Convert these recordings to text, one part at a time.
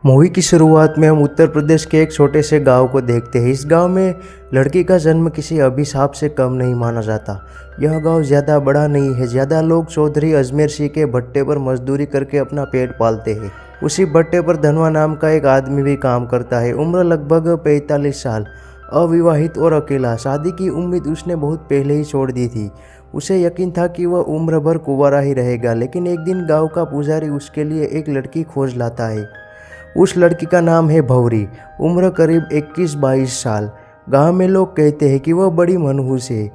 Movie की शुरुआत में हम उत्तर प्रदेश के एक छोटे से गांव को देखते हैं। इस गांव में लड़की का जन्म किसी अभिशाप से कम नहीं माना जाता। यह गांव ज़्यादा बड़ा नहीं है। ज़्यादा लोग चौधरी अजमेर सिंह के भट्टे पर मजदूरी करके अपना पेट पालते हैं। उसी भट्टे पर धनवा नाम का एक आदमी भी काम करता है। उम्र लगभग 45 साल, अविवाहित और अकेला। शादी की उम्मीद उसने बहुत पहले ही छोड़ दी थी। उसे यकीन था कि वह उम्र भर कुंवारा ही रहेगा, लेकिन एक दिन गांव का पुजारी उसके लिए एक लड़की खोज लाता है। उस लड़की का नाम है भौरी। उम्र करीब 21-22 साल। गांव में लोग कहते हैं कि वह बड़ी मनहूस है।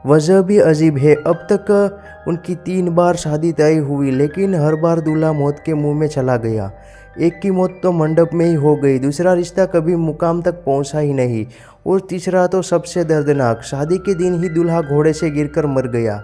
वजह भी अजीब है। अब तक उनकी 3 बार शादी तय हुई, लेकिन हर बार दूल्हा मौत के मुंह में चला गया। एक की मौत तो मंडप में ही हो गई, दूसरा रिश्ता कभी मुकाम तक पहुंचा ही नहीं, और तीसरा तो सबसे दर्दनाक, शादी के दिन ही दूल्हा घोड़े से गिरकर मर गया।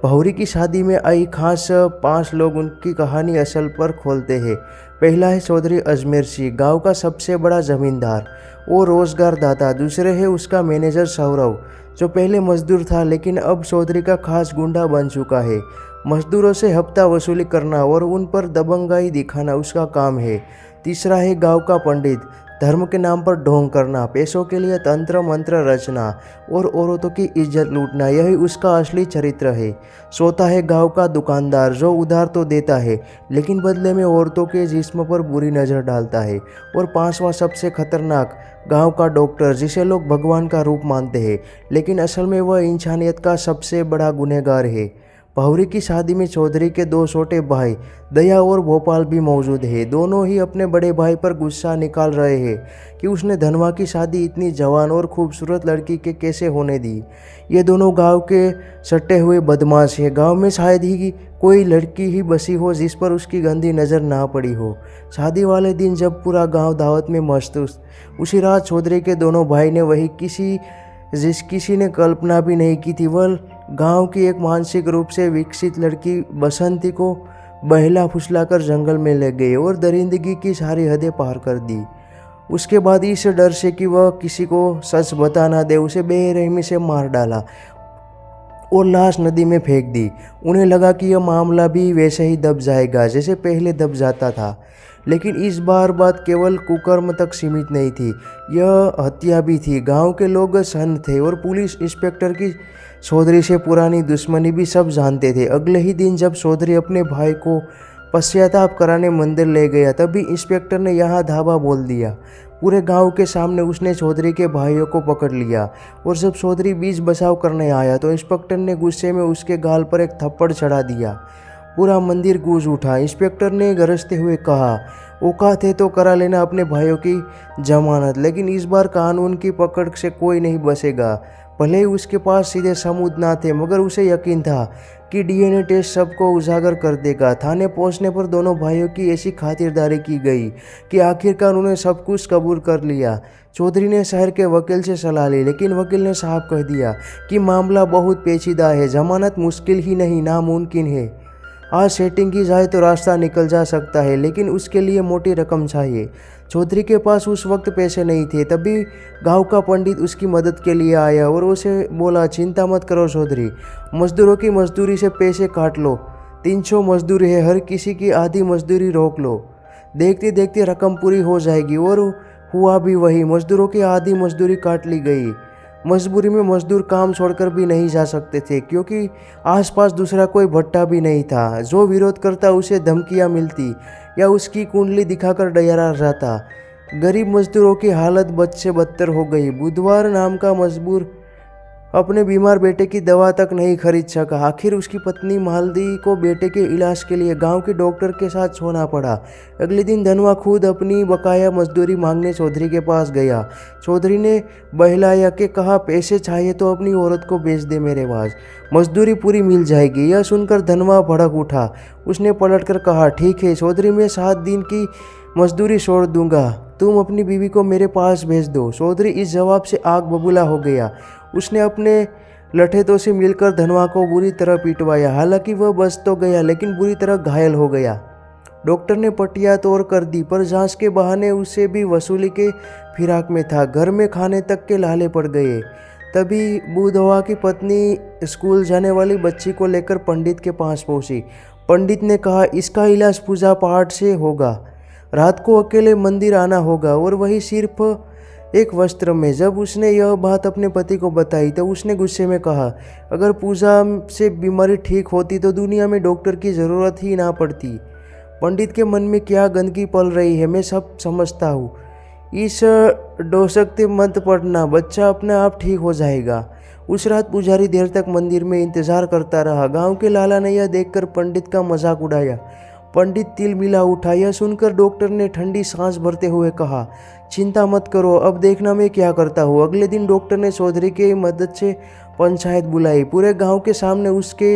भौरी की शादी में आई खास 5 लोग उनकी कहानी असल पर खोलते हैं। पहला है चौधरी अजमेर सिंह, गांव का सबसे बड़ा जमींदार और रोजगार दाता। दूसरे है उसका मैनेजर सौरव, जो पहले मजदूर था लेकिन अब चौधरी का खास गुंडा बन चुका है। मजदूरों से हफ्ता वसूली करना और उन पर दबंगाई दिखाना उसका काम है। तीसरा है गांव का पंडित, धर्म के नाम पर ढोंग करना, पैसों के लिए तंत्र मंत्र रचना और औरतों की इज्जत लूटना, यही उसका असली चरित्र है। चौथा है गांव का दुकानदार, जो उधार तो देता है लेकिन बदले में औरतों के जिस्म पर बुरी नज़र डालता है। और पांचवा सबसे खतरनाक, गांव का डॉक्टर, जिसे लोग भगवान का रूप मानते हैं लेकिन असल में वह इंसानियत का सबसे बड़ा गुनहगार है। भौरी की शादी में चौधरी के 2 छोटे भाई दया और भोपाल भी मौजूद है। दोनों ही अपने बड़े भाई पर गुस्सा निकाल रहे हैं कि उसने धनवा की शादी इतनी जवान और खूबसूरत लड़की के कैसे होने दी। ये दोनों गांव के सटे हुए बदमाश हैं। गांव में शायद ही कोई लड़की ही बसी हो जिस पर उसकी गंदी नज़र ना पड़ी हो। शादी वाले दिन जब पूरा गाँव दावत में मस्त, उसी रात चौधरी के दोनों भाई ने वही किसी ने कल्पना भी नहीं की थी, वह गांव की एक मानसिक रूप से विकसित लड़की बसंती को बहला फुसलाकर जंगल में ले गए और दरिंदगी की सारी हदें पार कर दी। उसके बाद इस डर से कि वह किसी को सच बता ना दे, उसे बेरहमी से मार डाला और लाश नदी में फेंक दी। उन्हें लगा कि यह मामला भी वैसे ही दब जाएगा जैसे पहले दब जाता था, लेकिन इस बार बात केवल कुकर्म तक सीमित नहीं थी, यह हत्या भी थी। गांव के लोग सन्न थे और पुलिस इंस्पेक्टर की चौधरी से पुरानी दुश्मनी भी सब जानते थे। अगले ही दिन जब चौधरी अपने भाई को पश्चाताप कराने मंदिर ले गया, तभी इंस्पेक्टर ने यहाँ धावा बोल दिया। पूरे गांव के सामने उसने चौधरी के भाइयों को पकड़ लिया और जब चौधरी बीच बचाव करने आया तो इंस्पेक्टर ने गुस्से में उसके गाल पर एक थप्पड़ चढ़ा दिया। पूरा मंदिर गूंज उठा। इंस्पेक्टर ने गरजते हुए कहा, औकात है तो करा लेना अपने भाइयों की जमानत, लेकिन इस बार कानून की पकड़ से कोई नहीं बचेगा। भले ही उसके पास सीधे सबूत ना थे, मगर उसे यकीन था कि डीएनए टेस्ट सबको उजागर कर देगा। थाने पहुंचने पर दोनों भाइयों की ऐसी खातिरदारी की गई कि आखिरकार उन्हें सब कुछ कबूल कर लिया। चौधरी ने शहर के वकील से सलाह ली, लेकिन वकील ने साफ कह दिया कि मामला बहुत पेचीदा है, जमानत मुश्किल ही नहीं नामुमकिन है। आज सेटिंग की जाए तो रास्ता निकल जा सकता है, लेकिन उसके लिए मोटी रकम चाहिए। चौधरी के पास उस वक्त पैसे नहीं थे। तभी गांव का पंडित उसकी मदद के लिए आया और उसे बोला, चिंता मत करो चौधरी, मजदूरों की मजदूरी से पैसे काट लो। 300 मजदूर है, हर किसी की आधी मजदूरी रोक लो, देखते देखते रकम पूरी हो जाएगी। और हुआ भी वही, मजदूरों की आधी मजदूरी काट ली गई। मजबूरी में मजदूर काम छोड़कर भी नहीं जा सकते थे, क्योंकि आसपास दूसरा कोई भट्टा भी नहीं था। जो विरोध करता उसे धमकियां मिलती या उसकी कुंडली दिखाकर डरा जाता। गरीब मजदूरों की हालत बद से बदतर हो गई। बुधवार नाम का मजबूर अपने बीमार बेटे की दवा तक नहीं खरीद सका। आखिर उसकी पत्नी मालदी को बेटे के इलाज के लिए गांव के डॉक्टर के साथ सोना पड़ा। अगले दिन धनवा खुद अपनी बकाया मजदूरी मांगने चौधरी के पास गया। चौधरी ने बहलाया के कहा, पैसे चाहिए तो अपनी औरत को बेच दे मेरे पास, मजदूरी पूरी मिल जाएगी। यह सुनकर धनवा भड़क उठा। उसने पलटकर कहा, ठीक है चौधरी, मैं 7 दिन की मजदूरी छोड़ दूंगा, तुम अपनी बीवी को मेरे पास भेज दो। चौधरी इस जवाब से आग बबूला हो गया। उसने अपने लठेतों से मिलकर धनवा को बुरी तरह पिटवाया। हालांकि वह बच तो गया, लेकिन बुरी तरह घायल हो गया। डॉक्टर ने पट्टियां तोड़ कर दी, पर जांच के बहाने उसे भी वसूली के फिराक में था। घर में खाने तक के लाले पड़ गए। तभी बुधवा की पत्नी स्कूल जाने वाली बच्ची को लेकर पंडित के पास पहुंची। पंडित ने कहा, इसका इलाज पूजा पाठ से होगा। रात को अकेले मंदिर आना होगा, और वही सिर्फ एक वस्त्र में। जब उसने यह बात अपने पति को बताई तो उसने गुस्से में कहा, अगर पूजा से बीमारी ठीक होती तो दुनिया में डॉक्टर की ज़रूरत ही ना पड़ती। पंडित के मन में क्या गंदगी पल रही है मैं सब समझता हूँ। इस डोसकते मत पड़ना, बच्चा अपने आप ठीक हो जाएगा। उस रात पुजारी देर तक मंदिर में इंतजार करता रहा। गांव के लाला ने यह देखकर पंडित का मजाक उड़ाया। पंडित तिल मिला उठा। यह सुनकर डॉक्टर ने ठंडी सांस भरते हुए कहा, चिंता मत करो, अब देखना मैं क्या करता हूँ। अगले दिन डॉक्टर ने चौधरी की मदद से पंचायत बुलाई। पूरे गांव के सामने उसके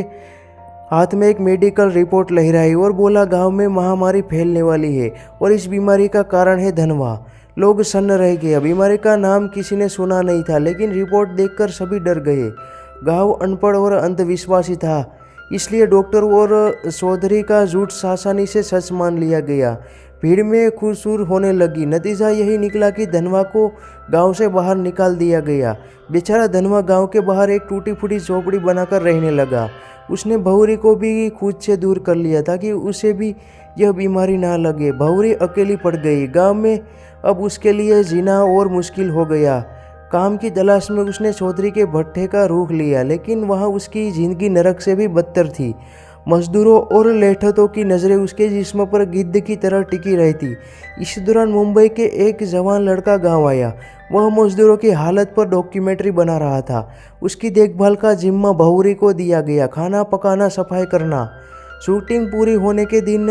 हाथ में एक मेडिकल रिपोर्ट लहराई और बोला, गांव में महामारी फैलने वाली है और इस बीमारी का कारण है धनवा। लोग सन्न रह गए। बीमारी का नाम किसी ने सुना नहीं था, लेकिन रिपोर्ट देखकर सभी डर गए। गांव अनपढ़ और अंधविश्वासी था, इसलिए डॉक्टर और चौधरी का झूठ आसानी से सच मान लिया गया। भीड़ में खुशूर होने लगी। नतीजा यही निकला कि धनवा को गांव से बाहर निकाल दिया गया। बेचारा धनवा गांव के बाहर एक टूटी फूटी झोपड़ी बनाकर रहने लगा। उसने भौरी को भी खुद से दूर कर लिया ताकि उसे भी यह बीमारी ना लगे। भौरी अकेली पड़ गई। गांव में अब उसके लिए जीना और मुश्किल हो गया। काम की तलाश में उसने चौधरी के भट्ठे का रुख लिया, लेकिन वहाँ उसकी जिंदगी नरक से भी बदतर थी। मजदूरों और लेठतों की नज़रें उसके जिस्म पर गिद्ध की तरह टिकी रहती। इस दौरान मुंबई के एक जवान लड़का गांव आया। वह मजदूरों की हालत पर डॉक्यूमेंट्री बना रहा था। उसकी देखभाल का जिम्मा भौरी को दिया गया, खाना पकाना, सफाई करना। शूटिंग पूरी होने के दिन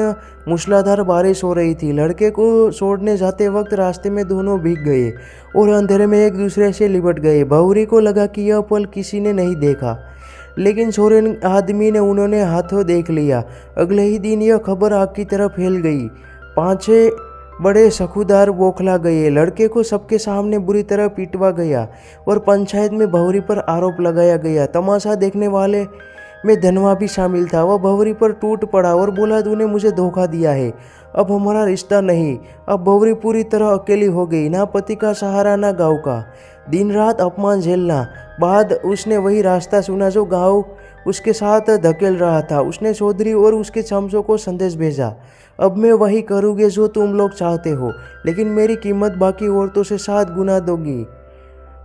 मूसलाधार बारिश हो रही थी। लड़के को छोड़ने जाते वक्त रास्ते में दोनों भीग गए और अंधेरे में एक दूसरे से लिपट गए। भौरी को लगा कि यह पल किसी ने नहीं देखा, लेकिन छोरे आदमी ने उन्होंने हाथों देख लिया। अगले ही दिन यह खबर आग की तरह फैल गई। 5-6 बड़े सखुदार बौखला गए। लड़के को सबके सामने बुरी तरह पीटवा गया और पंचायत में भौरी पर आरोप लगाया गया। तमाशा देखने वाले में धनवा भी शामिल था। वह भौरी पर टूट पड़ा और बोला, तूने मुझे धोखा दिया है, अब हमारा रिश्ता नहीं। अब भौरी पूरी तरह अकेली हो गई, ना पति का सहारा ना गाँव का। दिन रात अपमान झेलना। बाद उसने वही रास्ता चुना जो गाँव उसके साथ धकेल रहा था। उसने चौधरी और उसके चमचों को संदेश भेजा, अब मैं वही करूँगी जो तुम लोग चाहते हो, लेकिन मेरी कीमत बाकी औरतों से 7 गुना दोगी।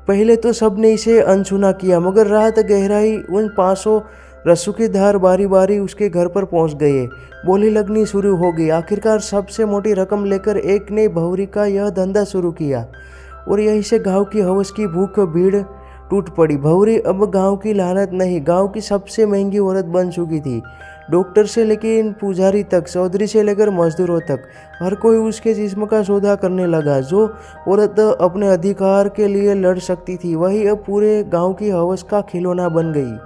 पहले तो सबने इसे अनसुना किया, मगर रात गहराई उन 500 रसूखीदार बारी बारी उसके घर पर पहुंच गए। बोली लगनी शुरू हो गई। आखिरकार सबसे मोटी रकम लेकर एक ने भौरी का यह धंधा शुरू किया और यहीं से गांव की हवस की भूख भीड़ टूट पड़ी। भौरी अब गांव की लानत नहीं, गांव की सबसे महंगी औरत बन चुकी थी। डॉक्टर से लेकर पुजारी तक, चौधरी से लेकर मजदूरों तक, हर कोई उसके जिस्म का सौदा करने लगा। जो औरत अपने अधिकार के लिए लड़ सकती थी, वही अब पूरे गांव की हवस का खिलौना बन गई।